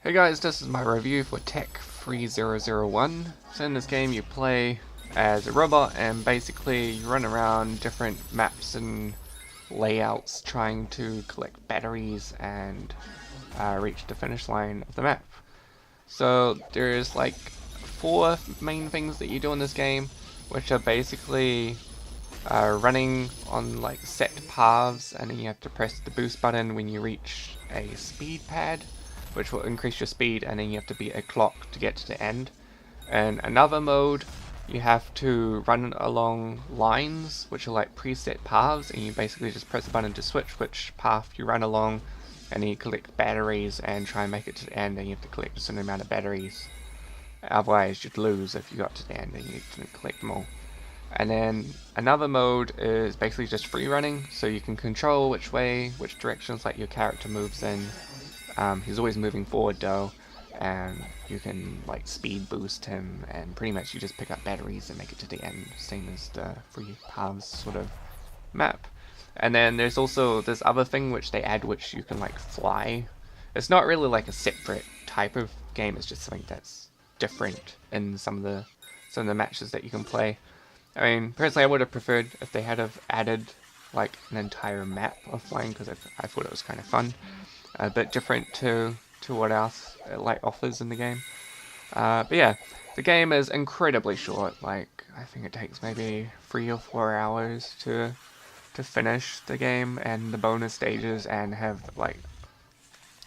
Hey guys, this is my review for Tech 3001. So in this game you play as a robot and basically you run around different maps and layouts trying to collect batteries and reach the finish line of the map. So there's like four main things that you do in this game, which are basically running on like set paths, and then you have to press the boost button when you reach a speed pad, which will increase your speed, and then you have to beat a clock to get to the end. And another mode, you have to run along lines, which are like preset paths, and you basically just press a button to switch which path you run along, and then you collect batteries and try and make it to the end, and you have to collect a certain amount of batteries. Otherwise you'd lose if you got to the end and you didn't collect them all. And then another mode is basically just free running, so you can control which directions like your character moves in. He's always moving forward though, and you can like speed boost him, and pretty much you just pick up batteries and make it to the end, same as the free paths sort of map. And then there's also this other thing which they add, which you can like fly. It's not really like a separate type of game, it's just something that's different in some of the matches that you can play. I mean, personally, I would have preferred if they had have added like an entire map of flying, because I thought it was kind of fun, a bit different to what else it like offers in the game. But yeah, the game is incredibly short. Like I think it takes maybe 3 or 4 hours to finish the game and the bonus stages, and have like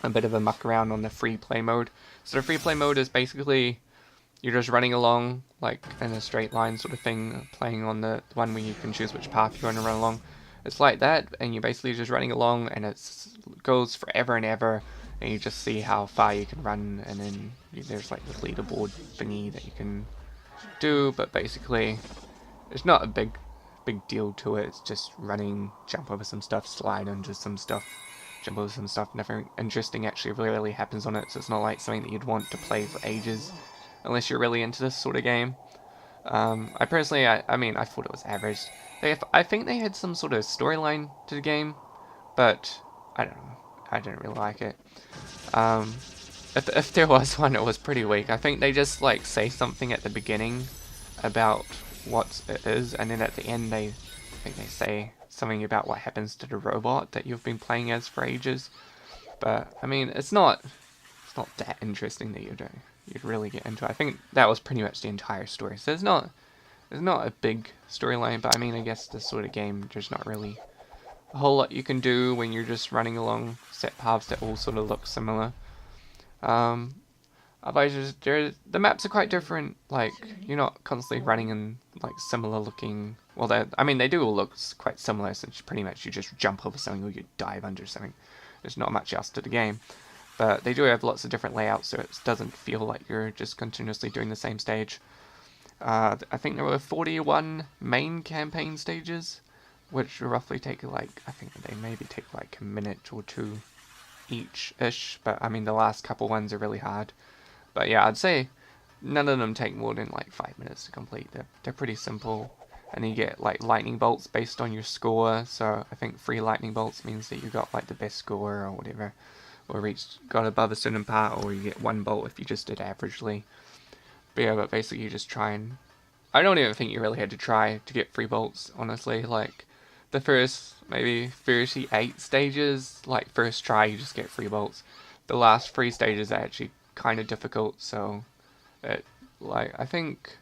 a bit of a muck around on the free play mode. So the free play mode is basically you're just running along like in a straight line sort of thing, playing on the one where you can choose which path you want to run along. It's like that, and you're basically just running along, and it goes forever and ever, and you just see how far you can run, and then there's like the leaderboard thingy that you can do, but basically it's not a big deal to it. It's just running, jump over some stuff, slide into some stuff, jump over some stuff. Nothing interesting actually really happens on it, so it's not like something that you'd want to play for ages unless you're really into this sort of game. I personally, I mean, I thought it was average. I think they had some sort of storyline to the game, but I don't know. I didn't really like it. Um, if there was one, it was pretty weak. I think they just like say something at the beginning about what it is, and then at the end I think they say something about what happens to the robot that you've been playing as for ages. But I mean, it's not that interesting that you'd really get into. I think that was pretty much the entire story. So there's not a big storyline, but I mean, I guess this sort of game, there's not really a whole lot you can do when you're just running along set paths that all sort of look similar. Um, Otherwise, the maps are quite different. Like you're not constantly running in like similar looking. Well, I mean they do all look quite similar. Since pretty much you just jump over something or you dive under something. There's not much else to the game. But they do have lots of different layouts, so it doesn't feel like you're just continuously doing the same stage. I think there were 41 main campaign stages, which roughly take like, I think they maybe take like a minute or two each-ish, but I mean the last couple ones are really hard. But yeah, I'd say none of them take more than like 5 minutes to complete. They're pretty simple, and you get like lightning bolts based on your score. So I think free lightning bolts means that you got like the best score or whatever, or got above a certain part, or you get one bolt if you just did averagely. But yeah, but basically you just try and I don't even think you really had to try to get free bolts, honestly. Like the first maybe 38 stages, like first try you just get free bolts. The last 3 stages are actually kind of difficult, so it like I think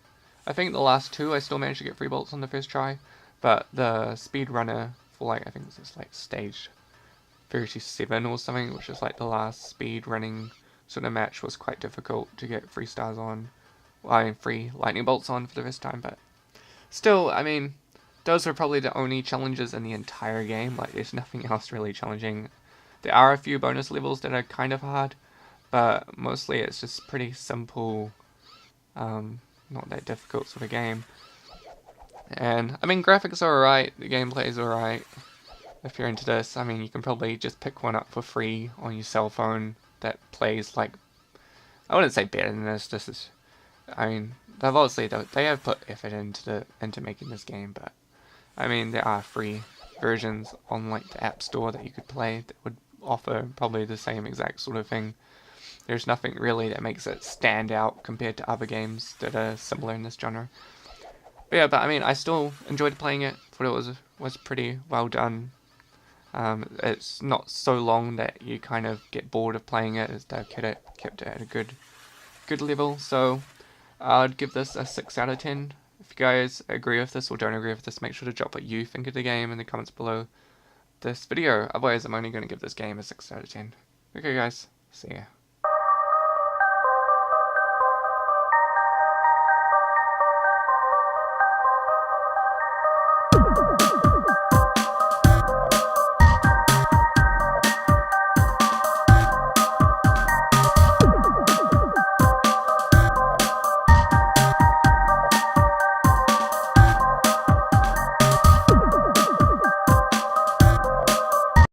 the last 2 I still managed to get free bolts on the first try, but the speed runner for like I think it's like stage 37 or something, which is like the last speed running sort of match, was quite difficult to get free stars on. Well, I mean, free lightning bolts on for the first time, but still, I mean, those are probably the only challenges in the entire game. Like, there's nothing else really challenging. There are a few bonus levels that are kind of hard, but mostly it's just pretty simple, not that difficult sort of game. And, I mean, graphics are alright, the gameplay is alright. If you're into this, I mean, you can probably just pick one up for free on your cell phone that plays like, I wouldn't say better than this. This is, I mean, they have put effort into making this game, but I mean, there are free versions on like the App Store that you could play that would offer probably the same exact sort of thing. There's nothing really that makes it stand out compared to other games that are similar in this genre. But yeah, I mean, I still enjoyed playing it. Thought it was pretty well done. It's not so long that you kind of get bored of playing it, as they've kept it at a good level. So I'd give this a 6 out of 10. If you guys agree with this or don't agree with this, make sure to drop what you think of the game in the comments below this video. Otherwise, I'm only going to give this game a 6 out of 10. Okay guys, see ya.